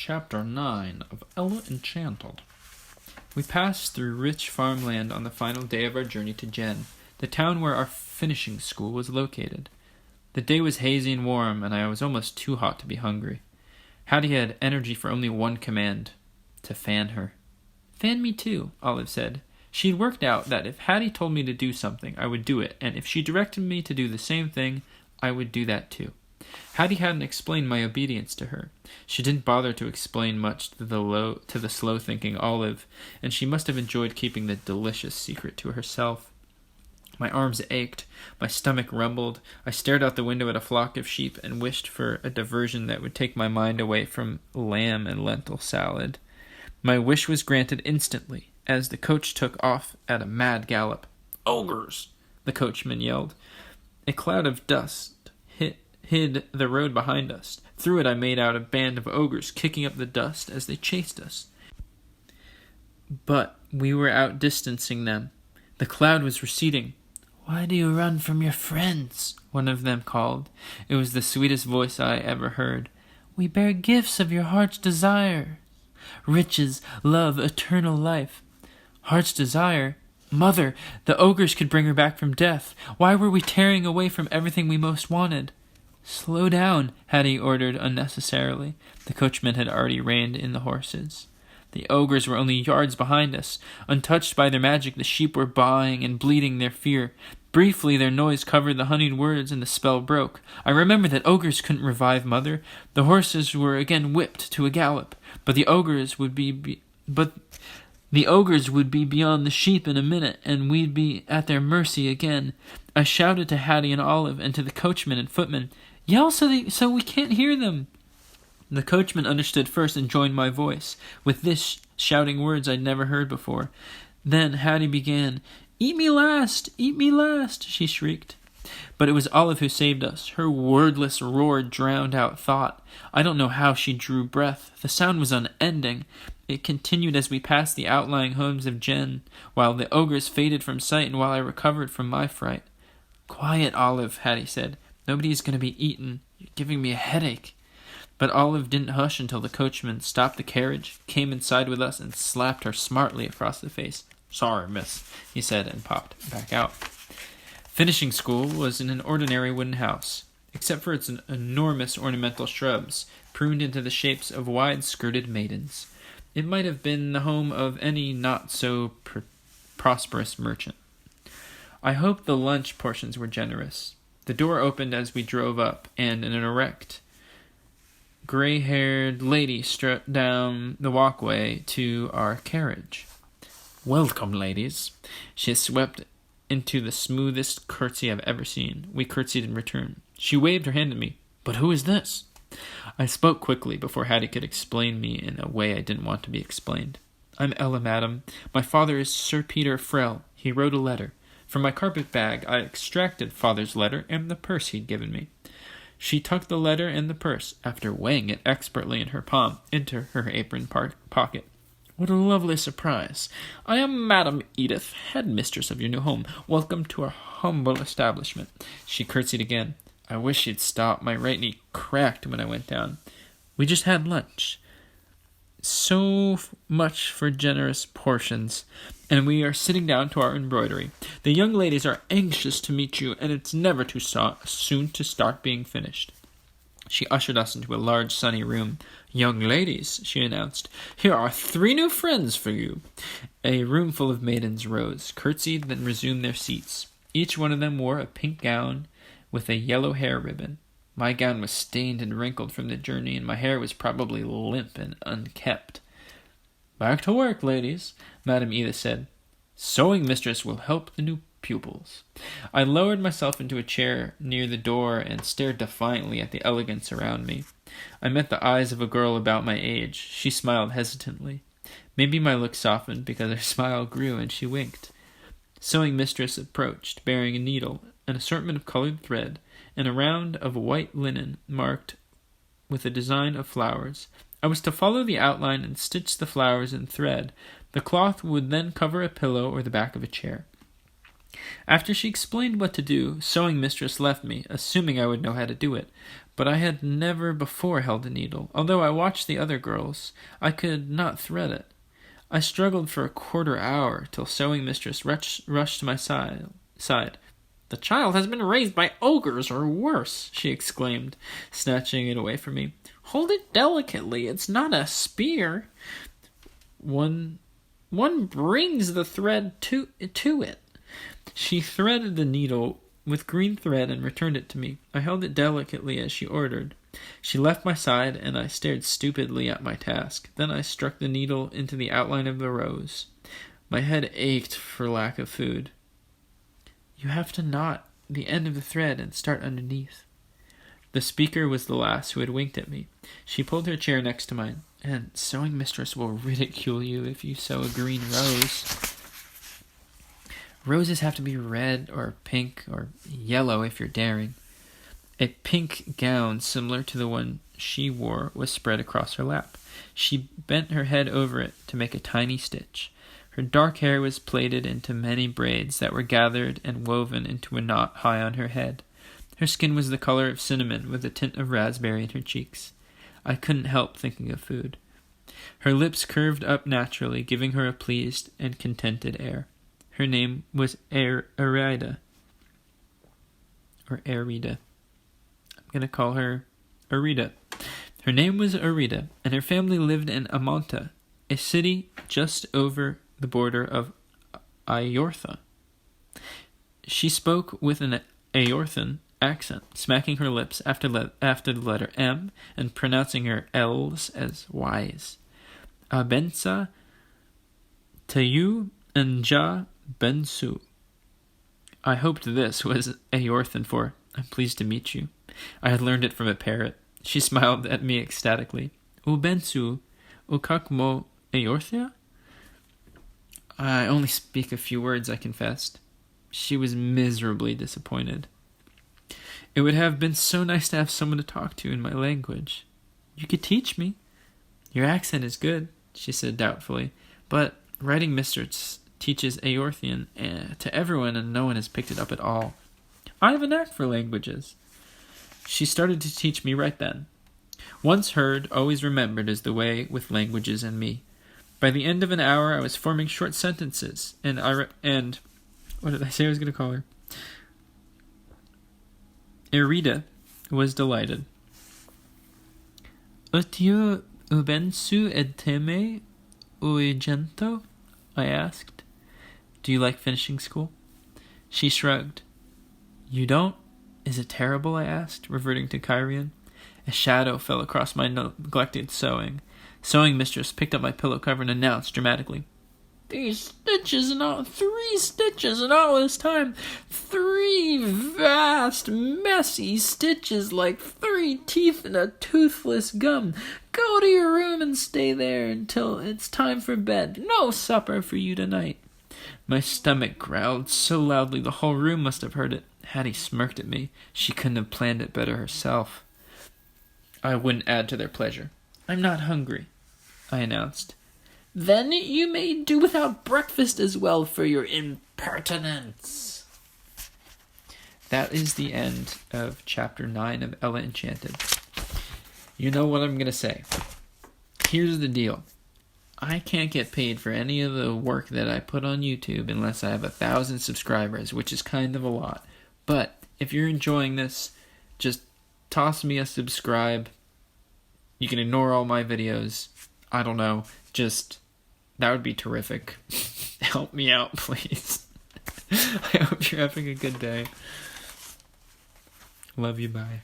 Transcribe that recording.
Chapter 9 of Enchanted. We passed through rich farmland on the final day of our journey to Jen, the town where our finishing school was located. The day was hazy and warm, and I was almost too hot to be hungry. Hattie had energy for only one command: to fan her. "Fan me too," Olive said. She'd worked out that if Hattie told me to do something, I would do it, and if she directed me to do the same thing, I would do that too. Hattie hadn't explained my obedience to her. She didn't bother to explain much to the slow-thinking Olive, and she must have enjoyed keeping the delicious secret to herself. My arms ached, my stomach rumbled. I stared out the window at a flock of sheep and wished for a diversion that would take my mind away from lamb and lentil salad. My wish was granted instantly, as the coach took off at a mad gallop. "Ogres!" the coachman yelled. A cloud of dust hid the road behind us. Through it I made out a band of ogres kicking up the dust as they chased us. But we were outdistancing them. The cloud was receding. "Why do you run from your friends?" one of them called. It was the sweetest voice I ever heard. "We bear gifts of your heart's desire. Riches, love, eternal life." Heart's desire? Mother, the ogres could bring her back from death. Why were we tearing away from everything we most wanted? "Slow down," Hattie ordered unnecessarily. The coachman had already reined in the horses. The ogres were only yards behind us. Untouched by their magic, the sheep were baaing and bleating their fear. Briefly, their noise covered the honeyed words, and the spell broke. I remembered that ogres couldn't revive Mother. The horses were again whipped to a gallop, but the ogres would be beyond the sheep in a minute, and we'd be at their mercy again. I shouted to Hattie and Olive and to the coachman and footman, "Yell so we can't hear them." The coachman understood first and joined my voice, with this shouting words I'd never heard before. Then Hattie began. Eat me last, she shrieked. But it was Olive who saved us. Her wordless roar drowned out thought. I don't know how she drew breath. The sound was unending. It continued as we passed the outlying homes of Jen, while the ogres faded from sight and while I recovered from my fright. "Quiet, Olive," Hattie said. "Nobody's going to be eaten. You're giving me a headache." But Olive didn't hush until the coachman stopped the carriage, came inside with us, and slapped her smartly across the face. "Sorry, miss," he said, and popped back out. Finishing school was in an ordinary wooden house, except for its enormous ornamental shrubs, pruned into the shapes of wide-skirted maidens. It might have been the home of any not-so-prosperous merchant. I hoped the lunch portions were generous. The door opened as we drove up, and an erect, gray-haired lady strode down the walkway to our carriage. "Welcome, ladies." She swept into the smoothest curtsy I've ever seen. We curtsied in return. She waved her hand at me. "But who is this?" I spoke quickly before Hattie could explain me in a way I didn't want to be explained. "I'm Ella, madam. My father is Sir Peter Frell. He wrote a letter." From my carpet bag, I extracted father's letter and the purse he'd given me. She tucked the letter and the purse, after weighing it expertly in her palm, into her apron pocket. "What a lovely surprise. I am Madam Edith, headmistress of your new home. Welcome to our humble establishment." She curtsied again. I wish she'd stop. My right knee cracked when I went down. "We just had lunch. So much for generous portions. And we are sitting down to our embroidery. The young ladies are anxious to meet you, and it's never too soon to start being finished." She ushered us into a large, sunny room. "Young ladies," she announced, "here are 3 new friends for you." A room full of maidens rose, curtsied, then resumed their seats. Each one of them wore a pink gown with a yellow hair ribbon. My gown was stained and wrinkled from the journey, and my hair was probably limp and unkempt. "Back to work, ladies," Madam Edith said. "Sewing mistress will help the new pupils." I lowered myself into a chair near the door and stared defiantly at the elegance around me. I met the eyes of a girl about my age. She smiled hesitantly. Maybe my look softened because her smile grew and she winked. Sewing mistress approached, bearing a needle, an assortment of colored thread, and a round of white linen marked with a design of flowers. I was to follow the outline and stitch the flowers in thread. The cloth would then cover a pillow or the back of a chair. After she explained what to do, sewing mistress left me, assuming I would know how to do it. But I had never before held a needle. Although I watched the other girls, I could not thread it. I struggled for a quarter hour till sewing mistress rushed to my side. "The child has been raised by ogres or worse," she exclaimed, snatching it away from me. "Hold it delicately. It's not a spear. One brings the thread to it." She threaded the needle with green thread and returned it to me. I held it delicately as she ordered. She left my side, and I stared stupidly at my task. Then I struck the needle into the outline of the rose. My head ached for lack of food. "You have to knot the end of the thread and start underneath." The speaker was the last who had winked at me. She pulled her chair next to mine. "And sewing mistress will ridicule you if you sew a green rose. Roses have to be red or pink or yellow if you're daring." A pink gown similar to the one she wore was spread across her lap. She bent her head over it to make a tiny stitch. Her dark hair was plaited into many braids that were gathered and woven into a knot high on her head. Her skin was the color of cinnamon with a tint of raspberry in her cheeks. I couldn't help thinking of food. Her lips curved up naturally, giving her a pleased and contented air. Her name was Arida. Or Arida. I'm going to call her Arida. Her name was Arida, and her family lived in Amanta, a city just over the border of Ayortha. She spoke with an Ayorthan accent, smacking her lips after the letter M and pronouncing her L's as Y's. Abensa Tayu Nja Bensu. I hoped this was Ayorthan for "I'm pleased to meet you." I had learned it from a parrot. She smiled at me ecstatically. "Ubensu, ukakmo Ayorthia?" "I only speak a few words," I confessed. She was miserably disappointed. "It would have been so nice to have someone to talk to in my language." "You could teach me." "Your accent is good," she said doubtfully, "but writing mistress teaches Aorthian to everyone and no one has picked it up at all." "I have a knack for languages." She started to teach me right then. Once heard, always remembered is the way with languages and me. By the end of an hour, I was forming short sentences, and what did I say I was going to call her? Arida was delighted. "Utio ubensu edteme uigento?" I asked. "Do you like finishing school?" She shrugged. "You don't? Is it terrible?" I asked, reverting to Kyrian. A shadow fell across my neglected sewing. Sewing mistress picked up my pillow cover and announced dramatically, "3 stitches and all this time. 3 vast, messy stitches like 3 teeth in a toothless gum. Go to your room and stay there until it's time for bed. No supper for you tonight." My stomach growled so loudly the whole room must have heard it. Hattie smirked at me. She couldn't have planned it better herself. I wouldn't add to their pleasure. "I'm not hungry," I announced. "Then you may do without breakfast as well for your impertinence." That is the end of Chapter 9 of Ella Enchanted. You know what I'm going to say. Here's the deal. I can't get paid for any of the work that I put on YouTube unless I have 1,000 subscribers, which is kind of a lot. But if you're enjoying this, just toss me a subscribe. You can ignore all my videos. I don't know. That would be terrific. Help me out, please. I hope you're having a good day. Love you, bye.